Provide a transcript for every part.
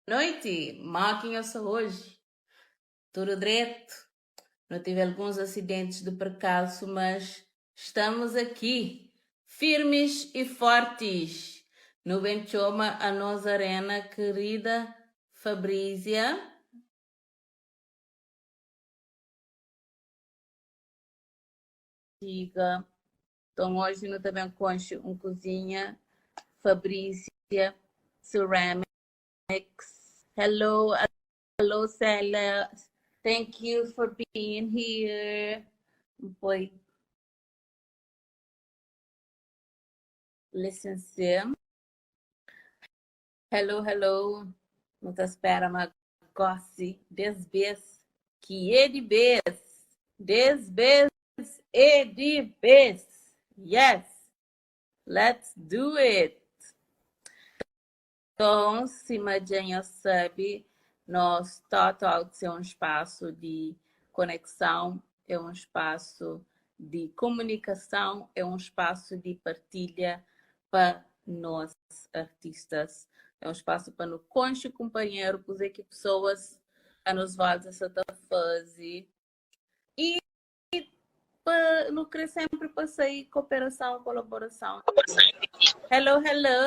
Noite, máquinas hoje, tudo direito. Não tive alguns acidentes de percalço, mas estamos aqui, firmes e fortes. No Benchoma, a nossa arena querida Fabrícia. Diga. Então hoje não também concho um cozinha Fabrícia Ceramics. Hello, hello, Stella. Thank you for being here. Foi licença. Hello, hello. Não te espera, mas gosse. Desbês. Que é de vez. Desbês e de vez. Yes. Let's do it. Então, se Madinha sabe, nós total é um espaço de conexão, é um espaço de comunicação, é um espaço de partilha para nós artistas. É um espaço para no conche companheiro, pois que pessoas a nos vale essa fase e para não querer sempre para sair cooperação, colaboração. Hello, hello.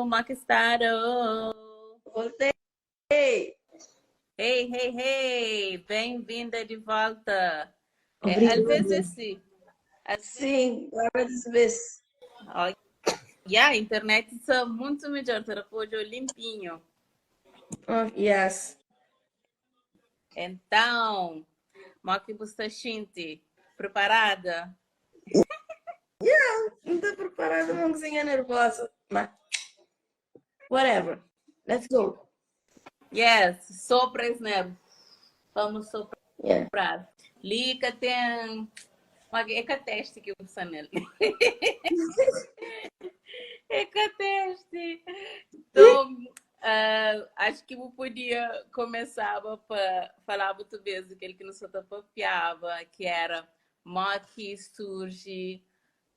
Makistaro! Voltei! Hey, Hey, hey, hey! Bem-vinda de volta! Às obrigada. vezes, sim. Sim, agora vez. Oh, yeah, a internet está muito melhor, terá pôde limpinho. Oh, yes. Então, Maki Bustachinte, preparada? Não estou preparada, uma cozinha nervosa. Mas, whatever. Let's go. Yes, sopra os nervos. Vamos Yeah. soprar. Lica tem... É que teste que usa nele. É que teste. Então, acho que eu podia começar para falar português, aquele que nos papiava, que era como que surge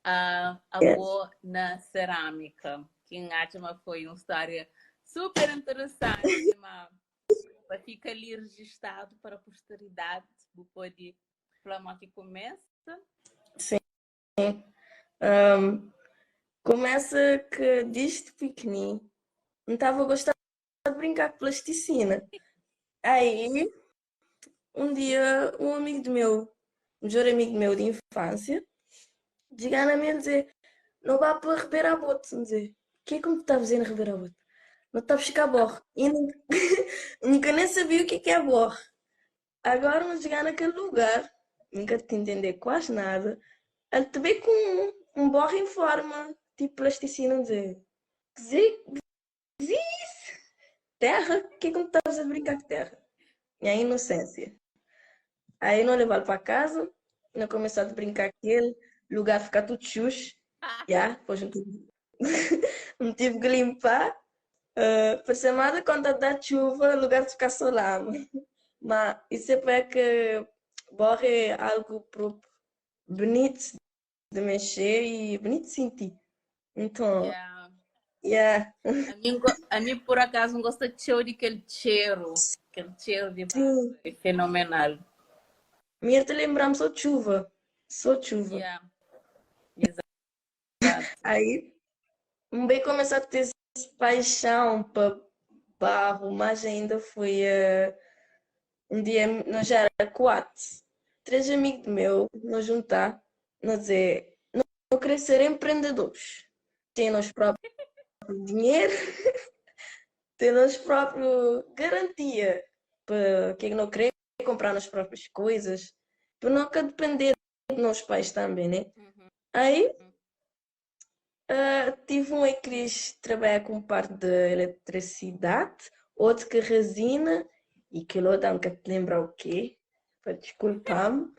a Yes. boa na cerâmica. Que em Átima foi uma história super interessante, mas fica ali registrado para a posteridade. Vou poder falar que começa. Sim. Começa que desde pequenininho não estava a gostar de brincar com plasticina. Aí, um dia, um amigo meu, um melhor amigo meu de infância, diga na minha dizer, não vá para Ribeira Bote, dizer, o que é que me está a fazer na Ribeira Bote? Não está a buscar borro. E nunca, nunca nem sabia o que é borro. Agora vamos chegar naquele lugar, nunca te entender quase nada. Ele te vê com um borro em forma, tipo plasticina, dizer, terra? O que é que me estás a brincar com terra? E a inocência. Aí não levar para casa, não começar a brincar com ele, lugar ficar tudo xuxo. Já, depois não tive que limpar. Por semana, quando dá chuva, o lugar fica solado. Mas isso é para que borre é algo próprio, bonito de mexer e bonito de sentir. Então, Yeah. yeah. A mim, por acaso, não gosta de cheiro daquele cheiro. Aquele cheiro de Sim, é fenomenal. minha te lembramos só de chuva. Só chuva. Yeah, exato. Aí, um bem começar a ter paixão para barro, mas ainda foi um dia, nós já era quatro. Três amigos meus, nos juntar, nós dizer, não querer ser empreendedores. Ter nós próprios dinheiro, ter nós próprios garantia para quem não querer comprar as próprias coisas, para nunca depender dos nossos pais também, né? Uhum. Aí tive um que quis trabalhar com parte de eletricidade, outro que resina e que outro nunca te lembra o quê, para desculpar-me.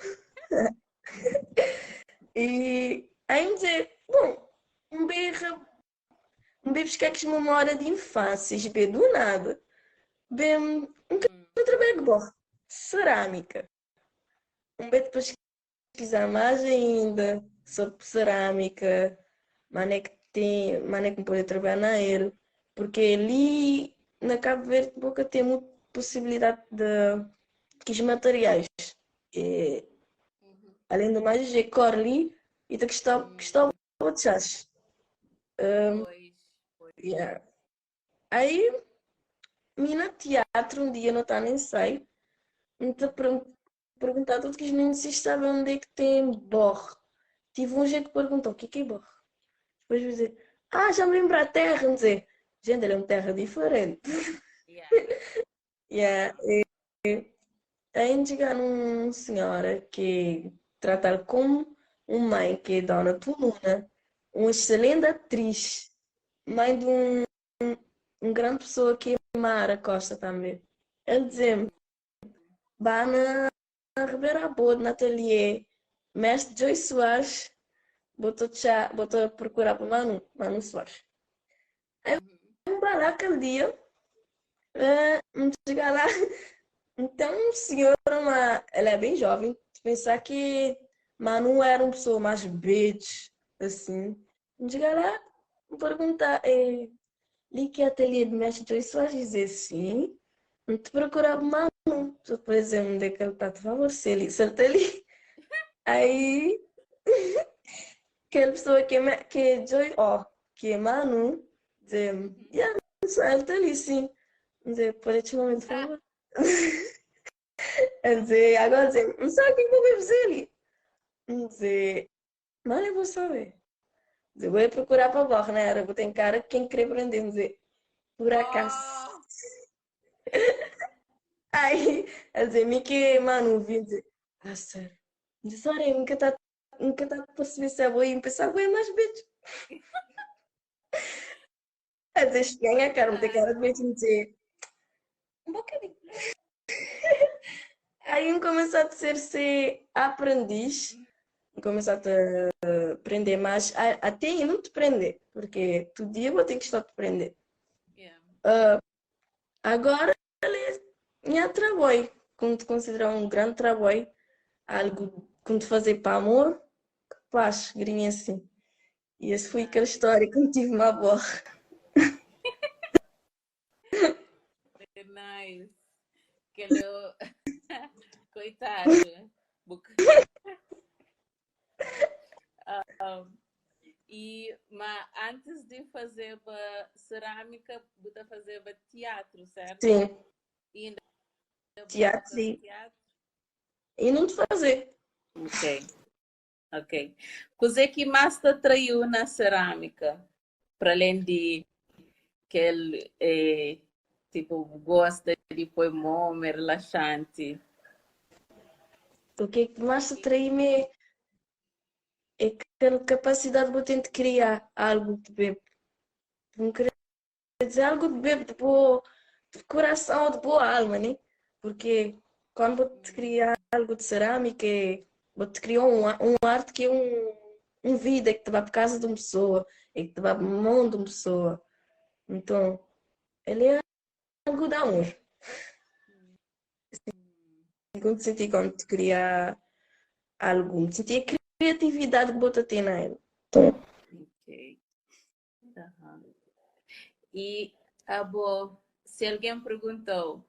E aí dizer, bom, um berro, um bem buscar que memória de infância, bem do nada. Bem, nunca trabalhei com borra. Cerâmica. Um bem depois pesquisar mais ainda sobre cerâmica, mané que tem, mané que pode trabalhar na ele, porque ali na Cabo Verde boca tem muita possibilidade de que os materiais. E, além do mais, é Corli e da questão de chás. Pois, pois. Yeah. Aí, mina teatro, um dia não está nem ensaio, me perguntar a todos que os meninos se sabem onde é que tem borre. Tive um jeito que perguntou, o que é borre? Depois vou dizer, já me lembro a terra, não dizer, gente, ela é uma terra diferente. Yeah. Yeah. Aí chegar num senhora que trata como uma mãe que é Dona Tununa, uma excelente atriz, mãe de um grande pessoa que é Mara Costa também. Ele dizia-me, vá na Ribeira Boa, na ateliê, mestre Joyce Soares, botou a procurar para Manu Soares. Aí eu vou lá aquele dia, me chegar lá, então, senhora, ela é bem jovem, pensar que Manu era uma pessoa mais bitch, assim. Me chegar lá, me perguntar, li que ateliê de mestre Joyce Soares, dizer sim. Não te procurava Manu. Só por exemplo, onde é que ele está, por favor, se ele está ali. Aí, aquela pessoa que é Joy, que é Manu, dizer, yeah, ele está ali, sim. Dizer, por este momento, por favor. A dizer, agora dizer, não sabe o que eu vou fazer ali. Dizer, não, eu vou saber. Dizer, vou procurar para a barra, né? Era, vou ter cara quem querer prender, dizer, por acaso. Oh, Aí, a dizer, me que, mano, vim dizer, sério. Disse, olha, nunca tá a perceber se é boa e pensar, boa é mais bitch. A dizer, estranha, cara, vou ter cara de bitch e dizer, um bocadinho. Aí, começar a ser aprendiz, começar a aprender mais, até eu não te prender, porque todo dia eu vou ter que estar a te prender. yeah. Agora, ele é trabalho, como te considerar um grande trabalho, algo como te fazer para amor, que faz, grinha assim. E essa foi aquela Nice. história quando tive uma avó. Nice. Que ele... Coitado. Mas antes de fazer cerâmica, você fazia teatro, certo? Sim, E ainda você teatro, faz sim. teatro? E não te fazer. Ok, ok. Coisa que mais te atraiu na cerâmica? Para além de que ele tipo, gosta de pôr mão, é relaxante. O que é que mais te atrai-me é aquela capacidade de eu ter de criar algo de bebo. Não querer dizer algo de bebo de coração ou de boa alma, né? Porque quando vou te criar algo de cerâmica, vou te criar um arte que é um vida que te vai por casa de uma pessoa, e que te vai por mão de uma pessoa. Então, ele é algo de amor. Quando senti quando te criar algo, senti a criatividade que você tem nele. Ok. Uhum. E, se alguém perguntou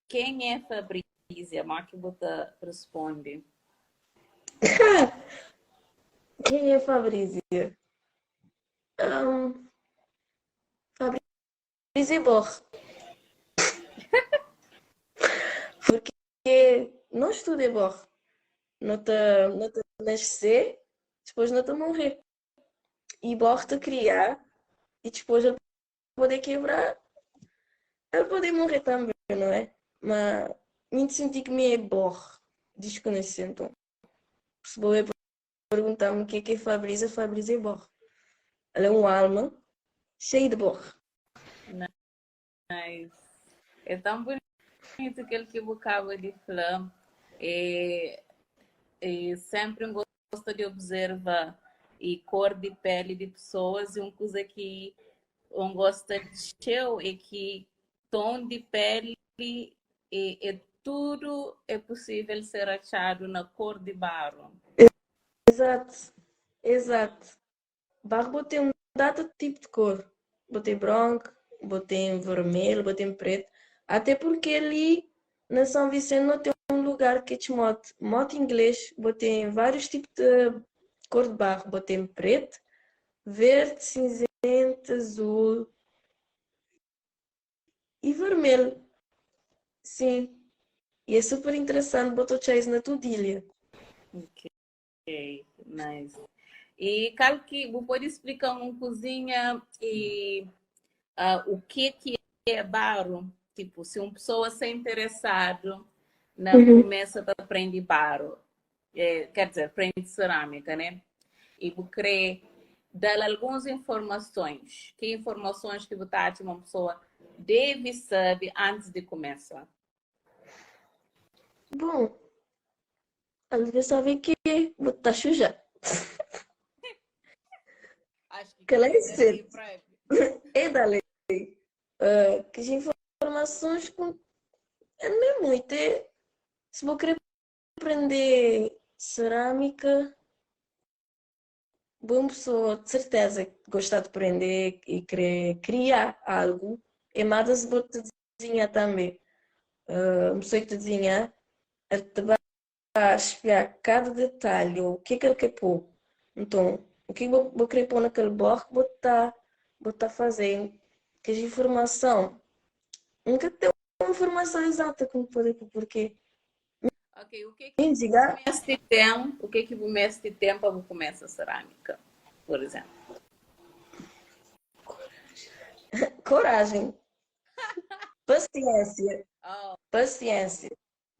quem é Fabrícia, mas que você responde? Quem é Fabrícia? Um, Fabrícia Borre. Porque não estudei Borre. Não te nascer, depois não te morrer. E Borre te criar, e depois ele poder quebrar, ele poder morrer também, não é? Mas me senti que me é Borre. Desconheci então. Se vou perguntar-me o que é Fabrícia é Borre. Ela é uma alma cheia de Borre. Mas é tão bonito aquele que eu acabo de falar. É, sempre gosto de observar e cor de pele de pessoas e uma coisa que um gosta de seu é que tom de pele tudo é possível ser achado na cor de barro. Exato, exato. Barro botei um dado tipo de cor. Botei branco, botei em vermelho, botei em preto. Até porque ali na São Vicente não tem um lugar que te mote inglês. Botei em vários tipos de cor de barro. Botei em preto, verde, cinzento, azul e vermelho. Sim. E é super interessante botar chase na tudilha. Ok, nice. E Carl, que você pode explicar uma cozinha e o que é barro? Tipo, se uma pessoa se interessado na Uhum. começa a aprender barro, quer dizer, aprende cerâmica, né? E você quer dar algumas informações. Que informações que você acha que uma pessoa deve saber antes de começar? Bom, às vezes sabe que botar suja. Acho que Que ela é é da lei cedo. prévia. É da lei. Que as informações não é muito. Se vou querer aprender cerâmica, boa pessoa, de certeza, que gostar de aprender e querer criar algo, é mais se vou te desenhar também. Uma pessoa que te desenhar, ela te vai espiar cada detalhe, o que ele quer pôr. Então, o que eu vou querer pôr naquele bloco, vou estar fazendo. Que a informação, nunca tem uma informação exata como pode pôr, porque Ok, o que quem o diga mestre tem, o que o mestre tem para começar a cerâmica, por exemplo? coragem, paciência, Oh, paciência,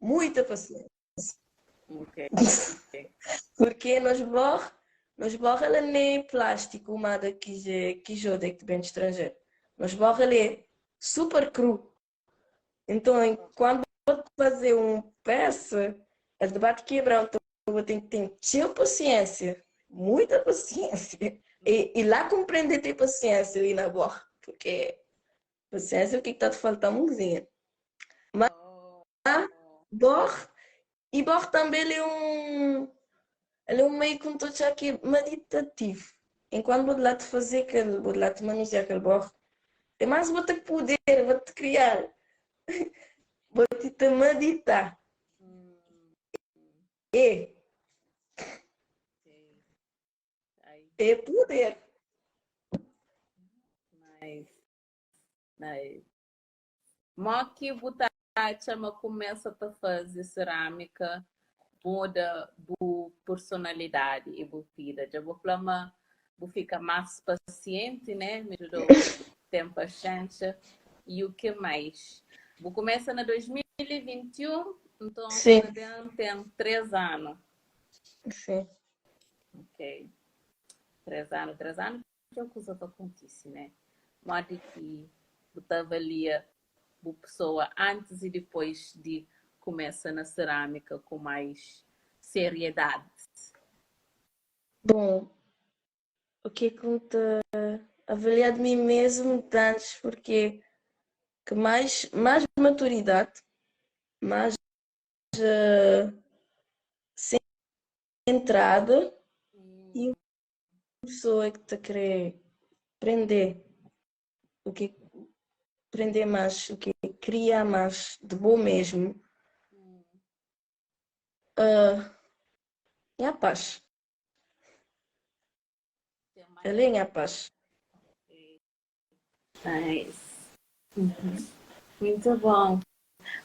muita paciência. ok. Porque nos borra ele nem é plástico, uma da que joda que vem de estrangeiro. Nos borra ele é super cru. Então, quando vou fazer uma peça, ele debate quebrar, então eu tenho que ter paciência, muita paciência. E lá compreender ter paciência ali na borra, porque paciência é o que está te faltando, mãozinha. Mas Oh, borra, e borra também ele é um meio que um touch aqui meditativo. Enquanto vou lá te fazer aquele, vou lá te manusear aquele borro, é mais vou te poder, vou te criar, vou te meditar. hum, É, ok. Ai, é poder. nice, nice. Mó que botar chama começa a fazer cerâmica, muda a personalidade e a vida. Já vou falar, vou ficar mais paciente, né? Me ajudou ter paciência. E o que mais? Vou começar na 2021, então Sim, tem 3 anos. sim. Ok, 3 anos que é coisa que acontece, né? Mas de que você avalia a pessoa antes e depois de começar na cerâmica com mais seriedade. Bom, o que conta avaliar de mim mesmo de antes, porque que mais maturidade, mais centrada e uma pessoa que te querer aprender o que aprender mais, o que cria mais de bom mesmo, é a paz. Ter mais Ela é a paz. nice. Muito bom.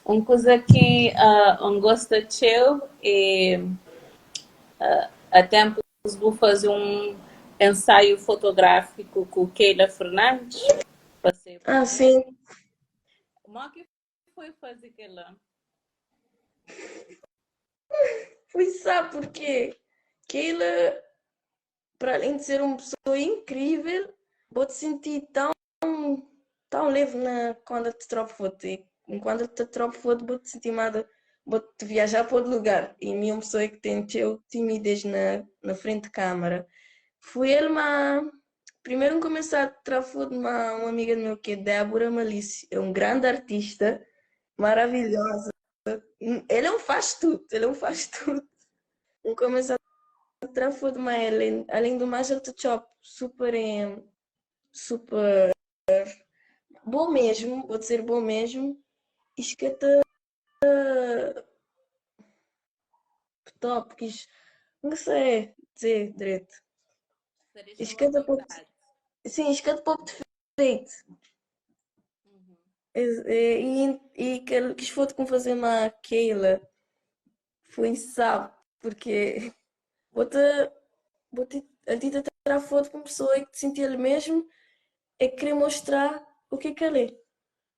Uma coisa que eu gosto de é há tempos vou fazer um ensaio fotográfico com Keila Fernandes. Passei Ah, por mim. sim. Como é que foi fazer aquela? Fui sabe porquê? Que ele, para além de ser uma pessoa incrível, vou te sentir tão leve quando te troco foto. E quando te troco foto, vou te sentir mais, vou te viajar para outro lugar. E minha pessoa que tem timidez na frente de câmara. Fui ele, mas primeiro começar a tirar foto de uma amiga minha que é Débora Malício. É um grande artista, maravilhosa. Ele é um faz tudo, ele é um faz tudo. Começar a tirar foto de uma além do mais, ele te chop super, super bom mesmo, vou dizer bom mesmo, escata top, quis, não sei dizer direito. Você deixou à Escata pop, vontade. sim, escata pop defeito. Uhum. E que foto com fazer uma Keila foi sabe, porque vou-te, vou-te, a ti te tirar foto com pessoa que te sentia ele mesmo, é querer mostrar o que ele é.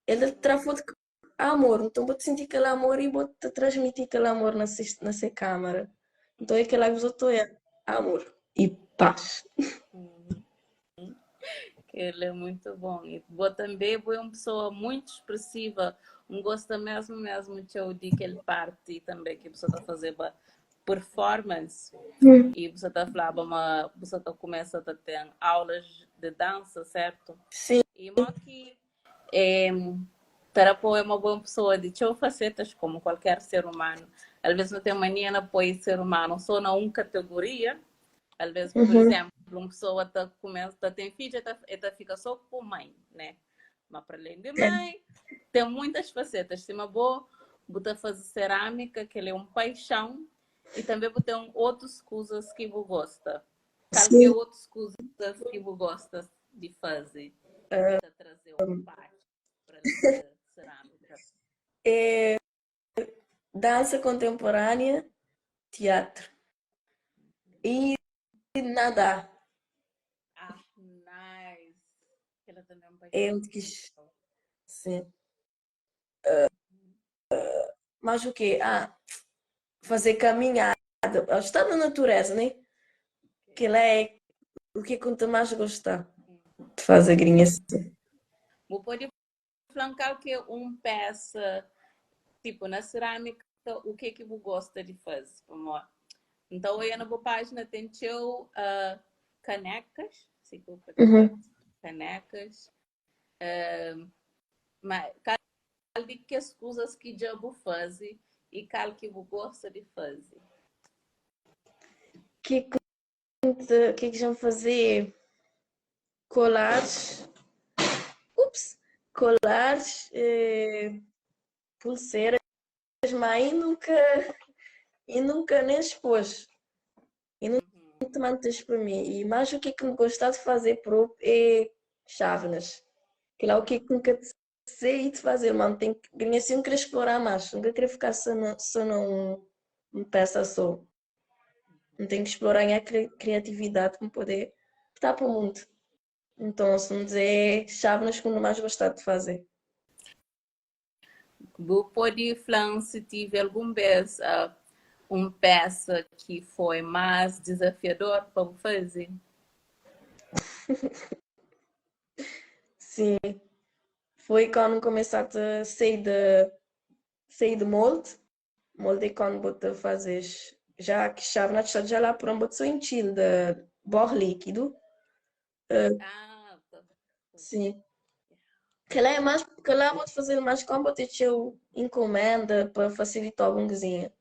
Ele te tirar foto com amor, então vou-te sentir aquele amor e vou-te transmitir aquele amor nessa câmara. Então é aquela que os outros é amor e paz. Uhum. Ele é muito bom. E vou também é uma pessoa muito expressiva. Um gosta mesmo de eu de que ele parte também que a pessoa está fazendo performance e você está falando você tá começa a ter aulas de dança, certo? Sim. E mo que é, Tarapo é uma boa pessoa de ter facetas como qualquer ser humano. Às vezes não tem mania de apoio ser humano só na uma categoria. Às vezes, por Uhum. exemplo, uma pessoa começa, tem filho e fica só com mãe, né? Mas para além de É. mãe, tem muitas facetas. Se uma boa, botar fazer cerâmica, que ele é um paixão, e também botar outras coisas que você gosta. Qualquer Sim. outras coisas que você gosta de fazer. Botar trazer uma parte para além de cerâmica. É dança contemporânea, teatro e nadar. Ah, nice. Ela também é um É paixão onde muito. quis. Sim. Mas o quê? Fazer caminhada. Estar na natureza, né? Que lá é o que conta mais gostar de fazer grinha assim. Vou poder flancar que um peça, tipo, na cerâmica, o que você gosta de fazer? Então, aí na boa página tem canecas, se que eu dizer, Uhum. canecas, mas qual de que as coisas que já vou fazer e qual que você gosta de fazer? Que que já fazer? Colares. Ups! Colares, pulseiras, mas e nunca nem expôs. E não Uhum. te mantes para mim. E mais o que me gostar de fazer próprio é chávenas. Que lá o que nunca sei de fazer, mano. Tem que ganhar assim, não querer explorar mais. Nunca querer ficar só num peça só. Não tenho que explorar a criatividade para poder estar para o mundo. Então, se me dizer chávenas que eu mais gostar de fazer. Vou poder falar se tive algum vez uma peça que foi mais desafiador para você fazer? Sim, foi quando começaste a sair do molde. Molde é quando você fazes, já que chave na já lá por um bote em chile de borro líquido. Ah, tá. Sim. Que lá é mais, que lá vou fazer mais como botar teu encomenda para facilitar algum cozinha.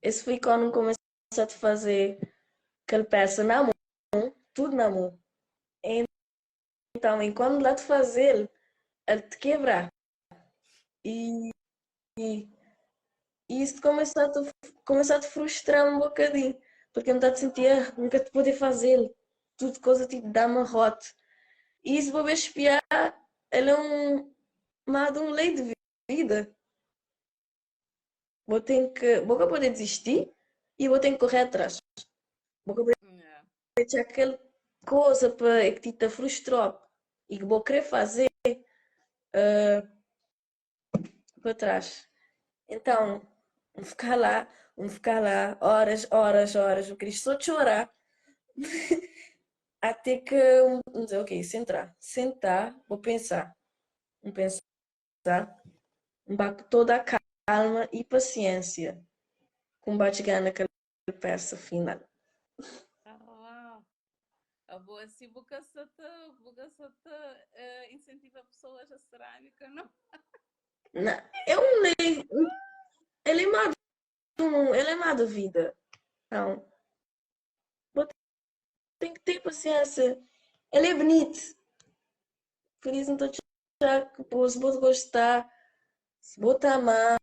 Esse foi quando comecei a fazer aquela peça na mão, tudo na mão. Então, enquanto lá te fazer, ele te quebrar. E, e isso começou a te frustrar um bocadinho, porque não está a te sentir, nunca te poder fazer, tudo coisa tipo dá rote. E isso vou espiar, ele é um lei de vida. Vou poder desistir e vou ter que correr atrás. Vou poder Yeah. deixar aquela coisa que te frustrou e que vou querer fazer para trás. Então, vamos ficar lá, horas, horas, horas, eu queria só chorar, até que, dizer, ok, sentar, vou pensar, com toda a calma e paciência, com bate naquela peça final. Ah, a boa se incentiva pessoas a cerâmica, não? Não, é um lei, ele é má ele é má da vida. Então, vou ter que ter paciência. Ele é bonito, por isso não estou já que se vou gostar, se vou te amar,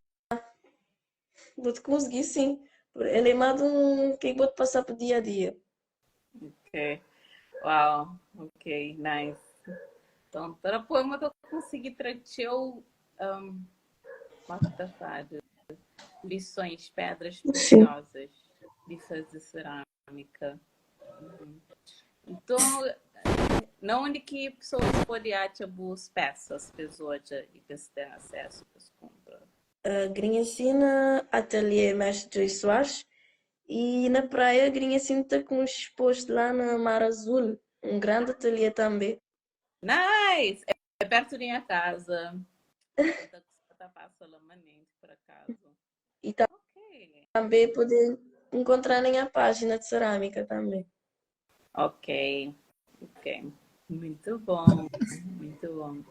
vou te conseguir sim. Ele é mais um que vou te passar pro dia a dia. Ok. Uau, ok, nice. Então, para poema eu consegui trazer o artefatos, lições, pedras Sim. preciosas de fazer cerâmica. Uhum. Então, na onde que pessoas podem achar boas peças, pessoas e que têm acesso às compras? Grinhacina, Ateliê Mestre Joy Soares. E na praia, Grinhacina está com um exposto lá na Mar Azul. Um grande ateliê também. Nice! É perto da minha casa. Então, você passa lá manente, por acaso. E Ok. também pode encontrar na página de cerâmica também. Ok, ok. Muito bom, muito bom.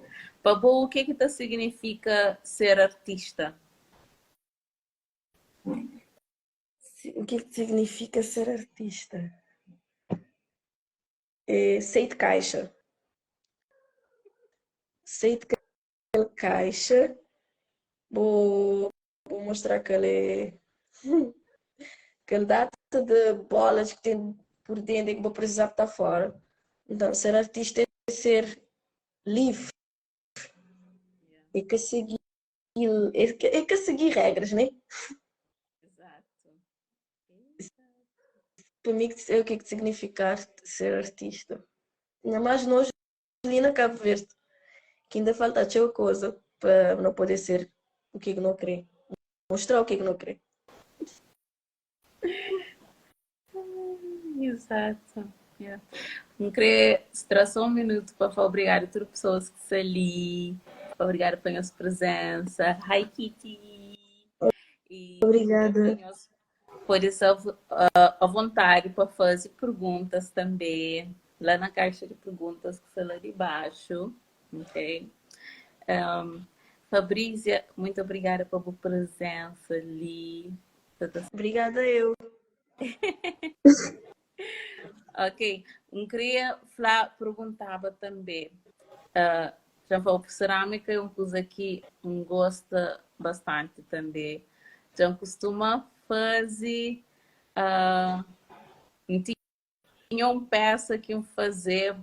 Babu, o que que significa ser artista? O que significa ser artista? É, sair de caixa. Sair de caixa. Vou mostrar aquele data de bolas que tem por dentro e que vou precisar estar fora. Então, ser artista é ser livre. É que seguir, é que seguir regras, né? Exato. Para mim, é o que significa ser artista. Ainda mais nós ali na Cabo Verde, que ainda falta aquela coisa para não poder ser o que não crê. Mostrar o que não crê. Exato. Yeah. Não queria extrair só um minuto para falar obrigado a todas as pessoas que estão ali. Obrigada pela sua presença. Hi, Kitty. E Obrigada. Drafinhos, pode ser à vontade para fazer perguntas também. Lá na caixa de perguntas que está lá de baixo. Ok? Fabrícia, muito obrigada pela presença ali. Obrigada eu. Ok, queria falar, perguntava também. Já falou por cerâmica, é uma coisa que gosta bastante também. Já costuma fazer. Tinha uma peça que eu fazia,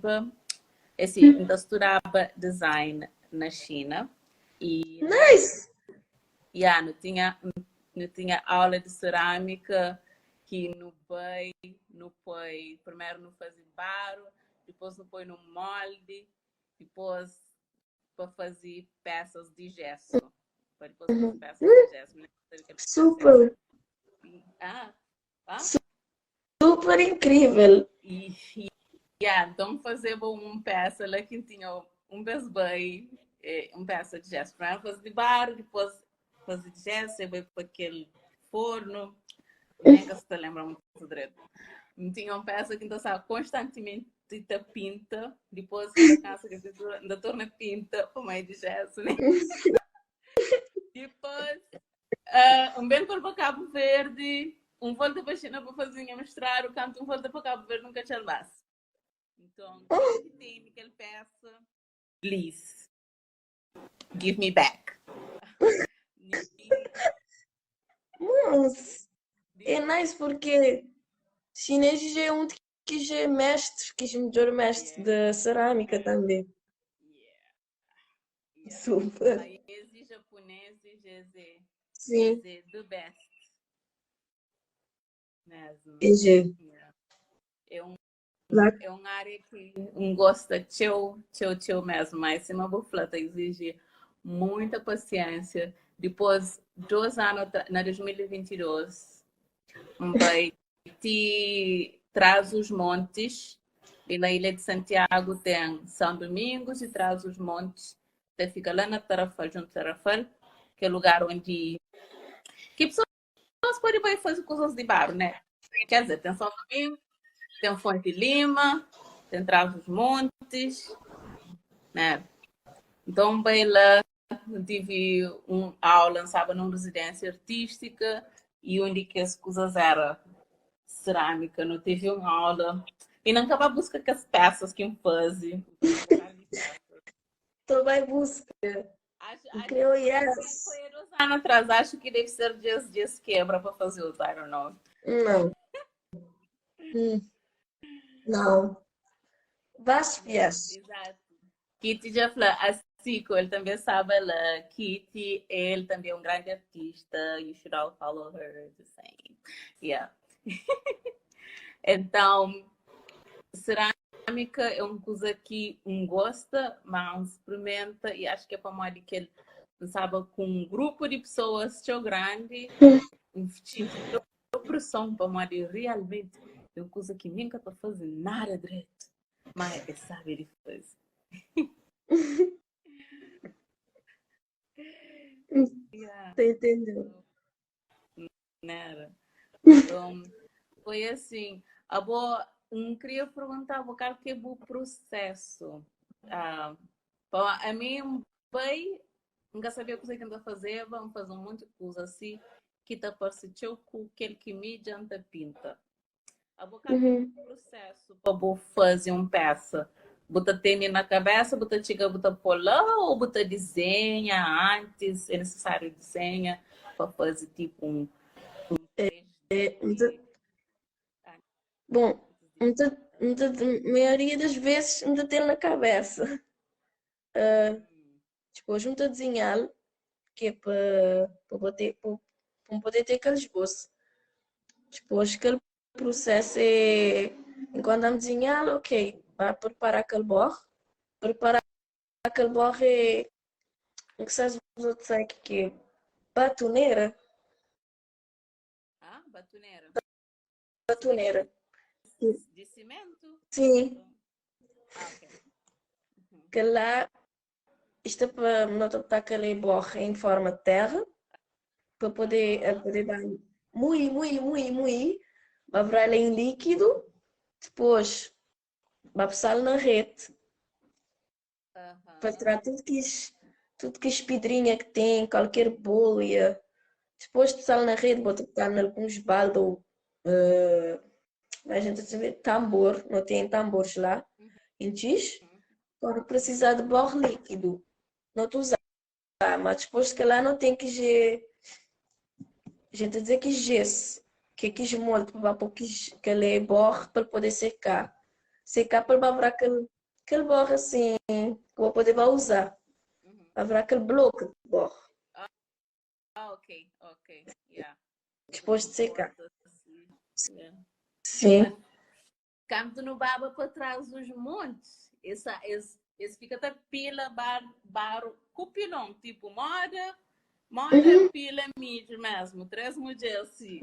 assim, eu estudava design na China e Nice! não tinha aula de cerâmica que no pai, primeiro não fazia barro, depois não põe no molde, depois para fazer peças de gesso. Para depois fazer peças de gesso. Não sei o que peça era. Super, Ah, ah? super incrível. Então fazer uma peça lá que tinha um besbei, uma peça de gesso. Primeiro fazer de barro, depois fazer de gesso, e vai para aquele forno. Nem que se lembra muito direito. Tinha uma peça que então estava constantemente pinta, depois quando a casa que ainda torna pinta, para meio de gesso, né? Depois, um bem para Cabo Verde, volta para a China para fazer mostrar o canto, volta para Cabo Verde, nunca tinha laço. Então, quem tem aquela peça, please, give me back. Nossa, é nice porque chinês já é um que já é mestre, que já é melhor mestre de cerâmica também. Super. Países japoneses, Sim, the best mesmo. é já. É um Lá, é uma área que gosta teu mesmo, mas se uma bufleta exige muita paciência. Depois, 2 anos, na 2022, vai te traz os montes e na Ilha de Santiago tem São Domingos e traz os montes. Você fica lá na Tarafal, junto a Tarafal, que é o lugar onde que pessoas podem fazer coisas de barro, né? Quer dizer, tem São Domingos, tem Fonte Lima, tem Trás-os-Montes, né? Então, bem lá, tive uma aula, sabe, numa residência artística e onde que as coisas eram cerâmica, não tive uma aula e não acaba a busca com as peças que eu fazia. Estou bem busca. Acho Creio, que yes. foi 2 anos atrás. Acho que deve ser dias quebra para fazer os I don't know. Não. Não. Vas, Yeah, yes. exato. Kitty já falou, assim, ele também sabe lá. Kitty, ele também é um grande artista. You should all follow her the same. Yeah. Então, cerâmica é uma coisa que gosta, mas experimenta e acho que é para modo que ele sabe com um grupo de pessoas tão grande, tipo, pressão para modo realmente é uma coisa que nunca está fazendo nada direito, mas é saber de fazer. Yeah. Tô entendendo. Nada. Então, foi assim. A boa, queria perguntar, o que é o processo? Ah, a mim, bem, nunca sabia o que eu fazer, vamos fazer um monte de coisa assim, que está parecendo com aquele que me adianta pinta. A boca é o processo para fazer uma peça. Bota tênis na cabeça, bota chega, bota polão ou bota desenha antes, é necessário desenha para fazer tipo um 3D. Bom, a maioria das vezes ainda tem na cabeça. Tipo, junto a desenhar, que é para poder ter aquele esboço. Tipo, aquele processo é, enquanto I'm desenhar, ok, vai preparar aquele borre. Preparar aquele borre é, o que sabes os outros aí que é batoneira. Ah, batoneira. Batoneira. De cimento? Sim, Ah, ok. que lá isto é para não botar aquele borre em forma de terra, para poder dar muito, vai virar ele em líquido, depois vai passar na rede, para tirar tudo que espidrinha que tem, qualquer bolha. Depois de sal na rede, vou botar alguns balde ou a gente tem tambor, não tem tambores lá, em X. Quando precisar de borre líquido, não te usar, mas depois que lá não tem que a gente dizer que gesso, que quis molde para pôr que ele borre para poder secar. Secar para virar aquele borre assim, que vou poder usar. Para virar aquele bloco de borre. Ah, ok, ok, yeah. Depois de secar. Yeah. Sim. Canto no baba para trás os montes. Esse fica até pila, bar, cupilão, tipo moda, pila mesmo. 3 mulheres assim.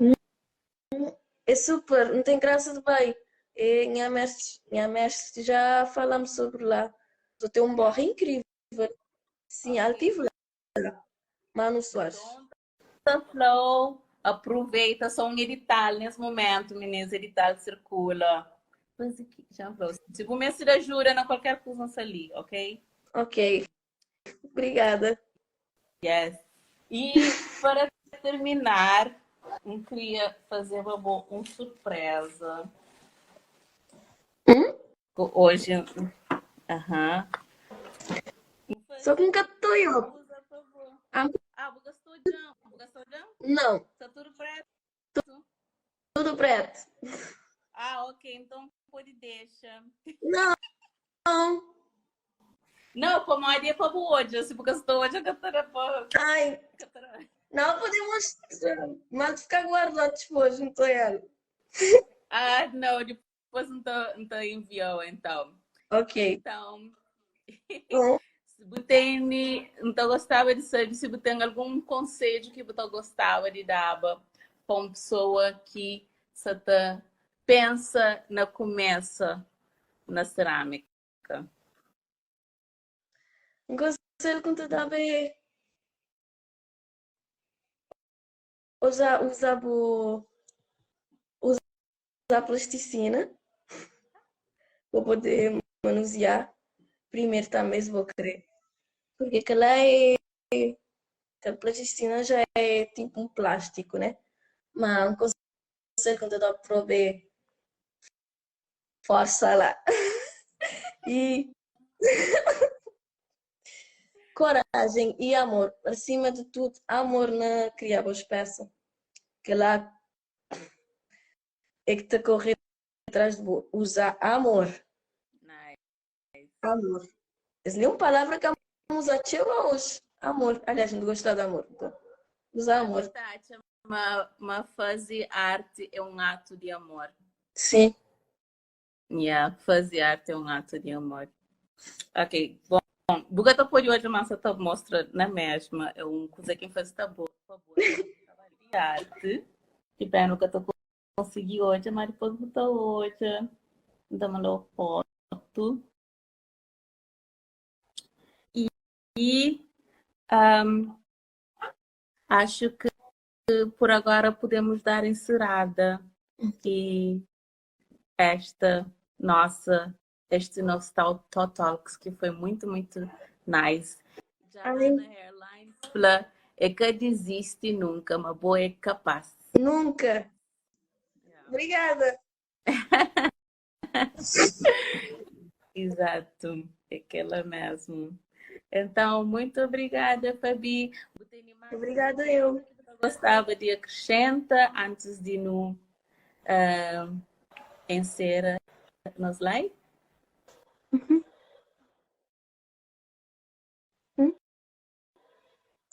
É super, não tem graça de bem. E minha mestre já falamos sobre lá. Tu tem um borre incrível. Sim, Okay. altivo lá. Mano Soares. Então, flow, aproveita, só um edital nesse momento, meninas, edital circula. Mas aqui, já falou. Se o mês da jura, não qualquer coisa ali, ok? Ok. Obrigada. Yes. E para terminar, eu queria fazer uma surpresa. Hoje, Só que nunca estou eu. Ah, gostou já? Gostou já? Não, Está tudo preto? tudo preto. Ah, ok. Então pode deixar. Não. Não, como a dia para hoje, se gostou hoje, eu quero para. Ai, não podemos. Mas ficar guardado depois, não estou eu. Ah, não, depois não enviou, então. Ok. Então, Bom, se você não gostava de saber, se você tem algum conselho que você gostava de dar para uma pessoa que você pensa na começa na cerâmica. um conselho que te dá bem usar plasticina para poder manusear. Primeiro também vou querer. Porque aquela plasticina já é tipo um plástico, né? Mas um conselho que te dá para ver força lá. E coragem e amor. Acima de tudo, amor na criar boas peças. Que lá é que te correr atrás de usar amor. Nice. Amor. Essa é uma palavra que vamos usar hoje. Amor. Aliás, não gostar de amor. Então, usar É amor. verdade, uma fazer arte é um ato de amor. Sim. Yeah, fazer arte é um ato de amor. Ok, bom. Bugata pode hoje massa tá mostra na mesma. É um coisa que faz tá boa, por favor. De arte. Que pena que eu consegui hoje, mas depois botou hoje. Então mandou foto. E acho que por agora podemos dar encerrada e este nosso tal Talks, que foi muito, muito nice. Já lá na Airlines, é que desiste nunca, mas boa é capaz. Nunca. Yeah. Obrigada. Exato, é aquela mesmo. Então, muito obrigada, Fabi. Obrigada eu. Gostava de acrescentar antes de no encerrar nos live?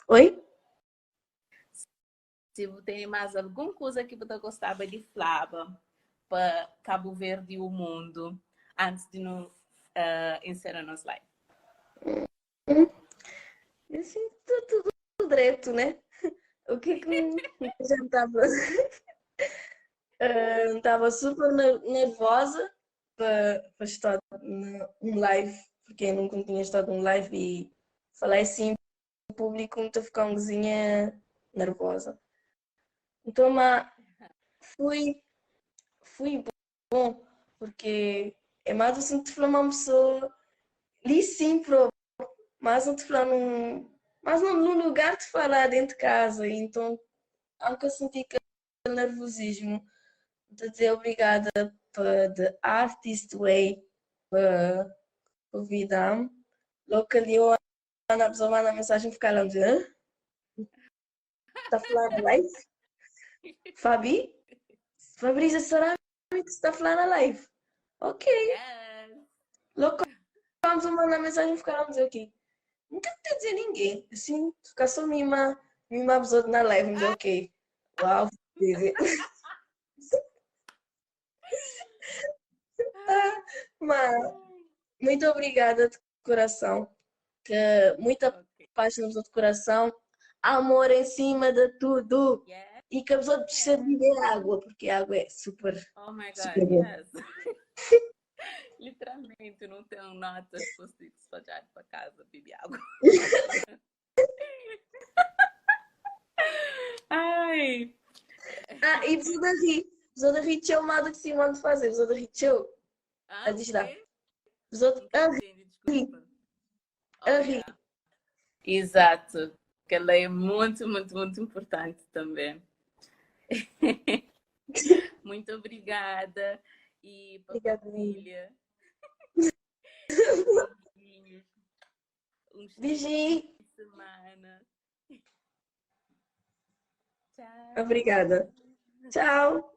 Oi? Se tem mais alguma coisa que você gostava de falar para Cabo Verde e o mundo antes de no encerrar nos live? Assim, tudo direito, né? O que a gente estava super nervosa para estar num live, porque eu nunca tinha estado num live e falei assim em público, muito ficar uma coisinha nervosa. Então, mas fui, fui bom, porque é mais assim de falar uma pessoa ali sim, mas não te falar num lugar de falar dentro de casa, então nunca senti aquele nervosismo de dizer obrigada para the artist way para convidar-me. Logo que ali eu ando a pessoa manda mensagem ficar lá dizer, está a falar na live? Fabi? Fabrícia Sarami que está a falar na live. Ok. Yes. Logo que vamos a mandar mensagem ficar lá dizer ok. Não quero te dizer ninguém. Assim, ficar só mima pessoa na live, dizer ok. Uau, dizer. Mas muito obrigada de coração. Que muita Okay. paz no seu coração. Amor em cima de tudo. Yes. E que a pessoa precisa de beber água, porque a água é super, Oh my super God, boa. yes. Literalmente, não tenho notas para se despejar para casa, beber água. Ai. Ah, e precisa de rir. Precisa de rir, tchau, nada que se manda fazer. Precisa de rir, tchau. A Ah, o diz lá. quê? Precisa Nunca entendi, rir, desculpa. a Oh, rir. yeah. Exato. Que ela é muito, muito, muito importante também. Muito obrigada. E para a Obrigada. família, beijinhos. Um excelente fim Beijinho. de semana. Tchau. Obrigada. Tchau.